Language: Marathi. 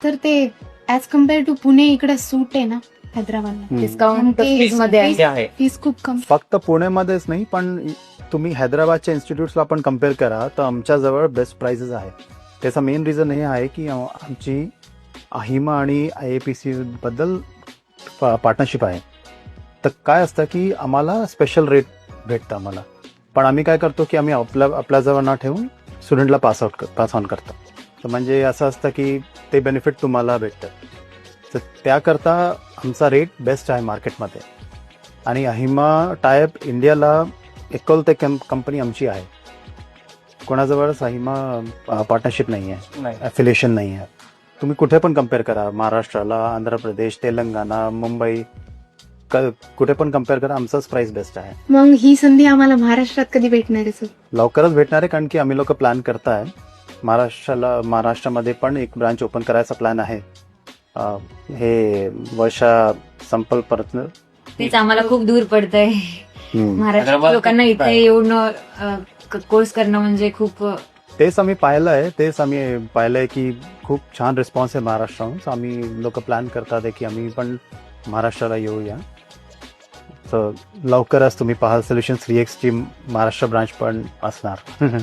तर ते ऍज कम्पेअर टू पुणे इकडे सूट आहे ना हैदराबादला. डिस्काउंट ते फीस मध्ये आहे. ते आहे. फीस खूप कमी. फक्त पुण्यामध्येच नाही, पण तुम्ही हैदराबादच्या इन्स्टिट्यूट्सला पण कम्पेअर करा तर आमच्याजवळ बेस्ट प्राइसेस आहे. त्याचं मेन रिझन हे आहे की आमची अहिमा आणि IAPC बद्दल पार्टनरशिप आहे. तर काय असतं की आम्हाला स्पेशल रेट भेटतं आम्हाला, पण आम्ही काय करतो की आम्ही आपल्याजवळ ना ठेवून स्टुडंटला पास ऑन करतो. तर म्हणजे असं असतं की ते बेनिफिट तुम्हाला भेटतं. तर त्याकरता आमचा रेट बेस्ट आहे मार्केटमध्ये. आणि अहिमा टायप इंडियाला एकोलते कंपनी आमची आहे. कोणाजवळच अहिमा पार्टनरशिप नाही आहे, नाही. ॲफिलिएशन नाही आहे. तुम्ही कुठे पण कम्पेअर करा, महाराष्ट्राला, आंध्र प्रदेश, तेलंगणा, मुंबई, कुठे पण कम्पेअर करा, आमचाच प्राइस बेस्ट आहे. मग ही संधी आम्हाला महाराष्ट्रात कधी भेटणार आहे सर? लवकरच भेटणार आहे, कारण की आम्ही लोक प्लॅन करताय. महाराष्ट्रामध्ये पण एक ब्रांच ओपन करायचा प्लॅन आहे. हे वर्षा संपल परत. तेच आम्हाला खूप दूर पडतंय. महाराष्ट्र हैदराबाद लोकांना इथे काय? येऊन कोर्स करणं म्हणजे खूप तेच आम्ही पाहिलंय की खूप छान रिस्पॉन्स आहे महाराष्ट्राहून. So आम्ही लोक प्लॅन करतात की आम्ही पण महाराष्ट्राला येऊया. तर लवकरच तुम्ही पाहाल सोल्युशन 3X ची महाराष्ट्र ब्रांच पण असणार.